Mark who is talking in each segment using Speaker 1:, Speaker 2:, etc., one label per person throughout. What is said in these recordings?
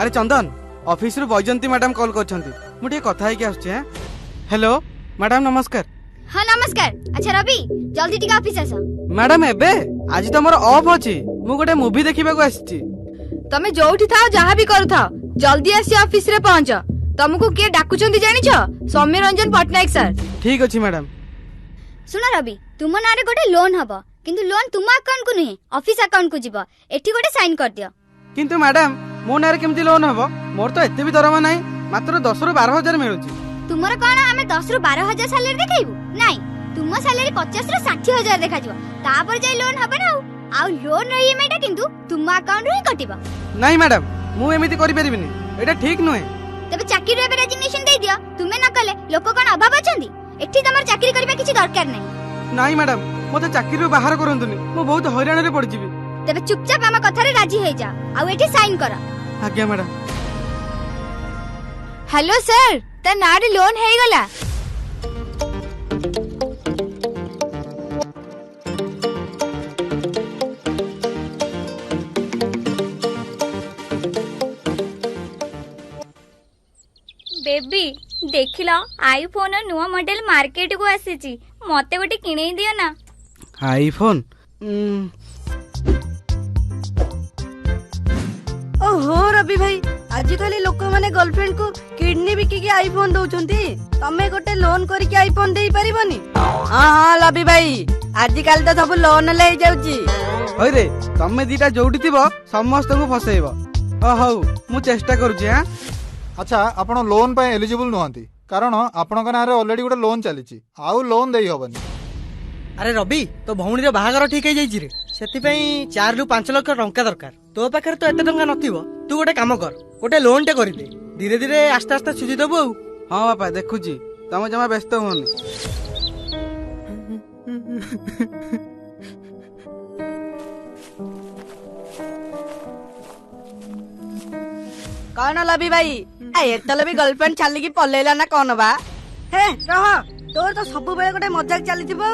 Speaker 1: अरे चंदन ऑफिस रु Baijanti madam call करछंती Muthe कथा है कि आछे। हेलो मैडम नमस्कार।
Speaker 2: हाँ नमस्कार। अच्छा रवि जल्दी टिका ऑफिस आस।
Speaker 1: मैडम एबे आज तो मोर ऑफ अछि मु गोटे मूवी देखिबा को आछि।
Speaker 3: तमे जोठी थाओ जहाँ भी करू थाओ जल्दी आसी ऑफिस रे पहुंच। तुमको किए डाकुचंती जानिछ? सौम्य रंजन पटनायक सर।
Speaker 1: ठीक अछि मैडम।
Speaker 2: सुना रवि तुम नारे गोटे लोन हबो किंतु लोन तुम अकाउंट को नहीं ऑफिस अकाउंट को जीवो। एठी गोटे साइन कर दियो। किंतु
Speaker 1: मैडम मो नारे केमती लोन हबो? मोर तो एते भी दरमा नाही मात्र 10 रु 12 हजार मिलुची।
Speaker 2: तुमर कोन हमें 10 रु 12 हजार सैलरी देखाइबु? नाही तुम सैलरी 50 रु 60 हजार देखा जिवो तापर जाई लोन हबे ना। आ लोन रे ईएमआई किंतु तुम अकाउंट रे कटिबो।
Speaker 1: नाही मैडम मु एमिति करि परिबिनी एटा ठीक नुहे।
Speaker 2: तबे चाकरी रे रेजिग्नेशन दे दियो। तुमे न कले लोक कोन अभाव अछंदी? एठी तमर चाकरी करबा किछि दरकार नाही।
Speaker 1: नाही मैडम मते चाकरी रो बाहर करंतुनी मु बहुत हैरान रे पड़ जिबी।
Speaker 2: तबे चुपचाप हम कथा रे राजी हे जा आ एठी साइन कर।
Speaker 1: आज्ञा मैडम।
Speaker 3: हेलो सर त नारे लोन हे गला।
Speaker 4: बेबी देखिल आईफोन नुआ मॉडल मार्केट को आसी मते गोटे किणे दियो ना।
Speaker 1: आईफोन
Speaker 5: ओहो रवि भाई आजिकल लोक माने गर्लफ्रेंड को किडनी बिकी आईफोन दउचंती तमे गोटे लोन करके आईफोन देई परिबनी? हां हां रवि भाई आजिकल तो सब लोन ले जाउची।
Speaker 1: होय रे तमे दीटा जोडी थिबो समस्त को फसेइबो। ओ हौ मु चेष्टा करूची। हां
Speaker 6: अच्छा आपण लोन पे एलिजिबल नुहंती कारण आपण नारे ऑलरेडी गोटे लोन चलीची आउ लोन देई होबनी।
Speaker 7: अरे रवि तो भौणी रे बाहागर ठीक है जाइछि रे सेति पई 4 रु 5 लाख टंका दरकार। तो पाखर तो एते टंका नथिबो तू गोटे काम कर गोटे लोन टे करि दे धीरे धीरे आस्ते आस्ते सुझी देबो।
Speaker 1: हां बापा देखुची तमे जमा व्यस्त होनी।
Speaker 5: कौन लबी भाई एतले भी गर्लफ्रेंड छाली की पलेला ना कौन बा? हे रह तोर तो सब बेले गोटे मजाक चलीथिबो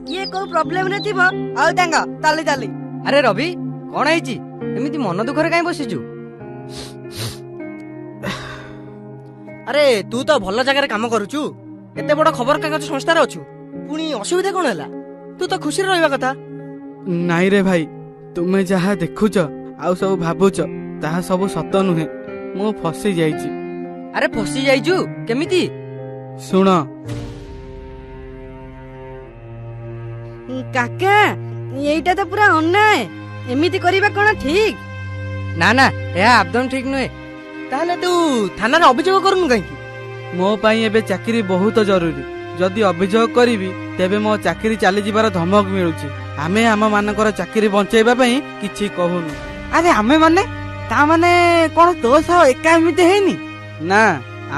Speaker 5: ये को प्रॉब्लम रे थिबो आउ तांग ताली ताली।
Speaker 7: अरे रवि कोन आइछि एमिति मन दुख रे काई बसिछु? अरे तू तो भल जगह रे काम करूछु एते बड़ खबर कागज संस्था रे अछु पुनी असुविधा कोन हैला? तू तो खुशी रे रहबा कथा।
Speaker 1: नाही रे भाई तुमे जहा देखुछ आउ सब भाबुछ ताहा सब सत नुहे मु फसी जाइछि।
Speaker 7: अरे फसी जाइछु केमिति?
Speaker 1: सुन
Speaker 5: काका एटा तो पूरा अन्याय एमिति करिबा कोन ठीक?
Speaker 7: ना ना या एकदम ठीक नुहे। ताहले तू थाना रे अभियोग करूनु काई?
Speaker 1: मो पई एबे चाकरी बहुत जरूरी जदि अभियोग करिवि तेबे मो चाकरी चली जिबार धमक मिलुची। आमे आम मानकर चाकरी बंचेबा पई किछि कहूनु।
Speaker 7: अरे आमे माने ता माने कोन तो सह एका एमिति हेनी?
Speaker 1: ना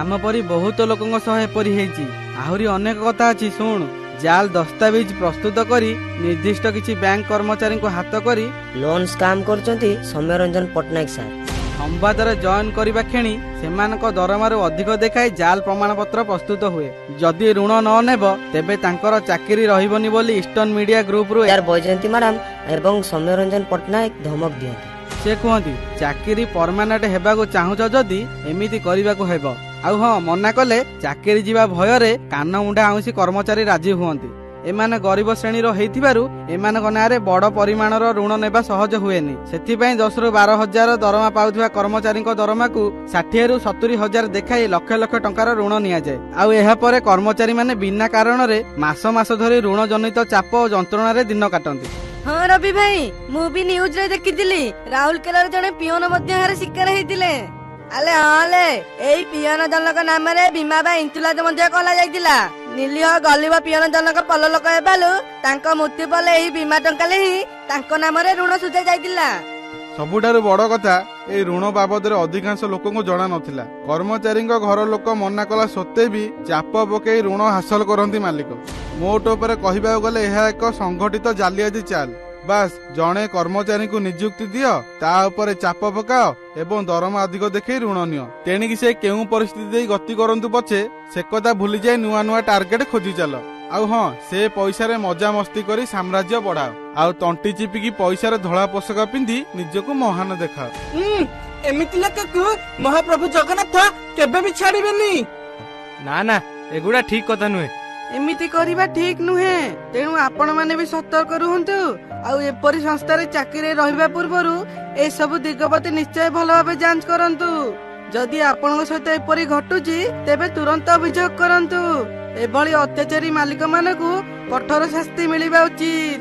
Speaker 1: आम परी बहुत लोकंग सह एपरी हेछि आहुरी अनेक कथा अछि। सुन जाल दस्तावेज प्रस्तुत करी निर्दिष्ट किछि बैंक कर्मचारी को हाथ करी
Speaker 8: लोन स्काम करचंती सौम्य रंजन पटनायक सर।
Speaker 1: संवाद जॉइन करबा खेणी सेमानक दरमारू अधिक देखाई जाल प्रमाण पत्र प्रस्तुत हुए। जदि ऋण न नेब तेबे तांकर चाकरी रहिबनी बोली ईस्टर्न मीडिया ग्रुप रु
Speaker 8: यार बैजयंती मैडम एवं सौम्य रंजन पटनायक धमक दियंती।
Speaker 1: से कहती चाकरी परमानेंट हेबाको चाहुछ जदि एमिति करिबाको हेबो। आउ हां मना कले चाकरी जीवा भयरे कान मुंडा आउसी कर्मचारी राजी हुअंती। एमाने गरीब श्रेणी रो हेथिबारु एमानक नारे बड़ परिमाणर ऋण नेबा सहज हुएनी। सेथिपई 10 रु 12 हजार दरमा पाउथबा कर्मचारी दरमा को 60 रु 70 हजार देखाई लक्ष लक्ष टंकार ऋण निया जाय। आउ एहा परे कर्मचारी माने बिना कारण रे मास मास धरि ऋण जनित चाप और जंत्रणा रे दिन काटंती।
Speaker 5: हाँ रवि भाई मु भी न्यूज रे देखिथिली राउरकेला रे जने पियोन मध्य हार शिकार हेतिले। आले हाले एई पियोन जनक नाम रे बीमा बा इंसुरेंस मध्य कला जायतिला। निलिह गलिब पियोन जनक पल लोक हेबालु तांको मृत्यु पले एई बीमा टंकाले ही तांको नाम रे ऋण सुझा जायतिला।
Speaker 6: सबुठारु बड़ कथा ए ऋण बाबद अधिकांश लोक को जना नथिला। कर्मचारी घर लोक मना कला सत्ते भी चाप पकई ऋण हासिल करती मालिक। मोट उपर कहबा गले यह एक संगठित जालियाती चाल। बास जड़े कर्मचारी को नियुक्ति दियो ता उपरे चाप पकाओ एवं दरमा अधिक देखे ऋण नियो। तेणिकी से केउ परिस्थिति गति करंतु पछे से कथा भूली जाए नुआ नुआ टार्गेट खोजी चल। आउ हाँ से पैसा रे मजा मस्ती करी साम्राज्य बढ़ाओ। आउ तंटी चिपिकी पैसा रे धड़ा पोषक पिंधि निजको महान देखाओ।
Speaker 9: ଏମିତି ଲୋକକୁ ମହାପ୍ରଭୁ ଜଗନ୍ନାଥ କେବେ ବି ଛାଡିବେନି।
Speaker 10: ନା ନା ଏଗୁଡା ଠିକ କଥା ନୁହେଁ।
Speaker 1: ଏମିତି କରିବା ଠିକ ନୁହେଁ। ତେଣୁ ଆପଣ ମାନେ ବି ସତର୍କ ରୁହନ୍ତୁ ଆଉ ଏପରି ସଂସ୍ଥାରେ ଚାକିରି ରହିବା ପୂର୍ବରୁ ଏସବୁ ଦିଗ ପ୍ରତି ନିଶ୍ଚୟ ଭଲ ଭାବେ ଯାଞ୍ଚ କରନ୍ତୁ। ଯଦି ଆପଣଙ୍କ ସହିତ ଏପରି ଘଟୁଛି ତେବେ ତୁରନ୍ତ ଅଭିଯୋଗ କରନ୍ତୁ। ଏଭଳି ଅତ୍ୟାଚାରୀ ମାଲିକ ମାନଙ୍କୁ କଠୋର ଶାସ୍ତି ମିଳିବା ଉଚିତ।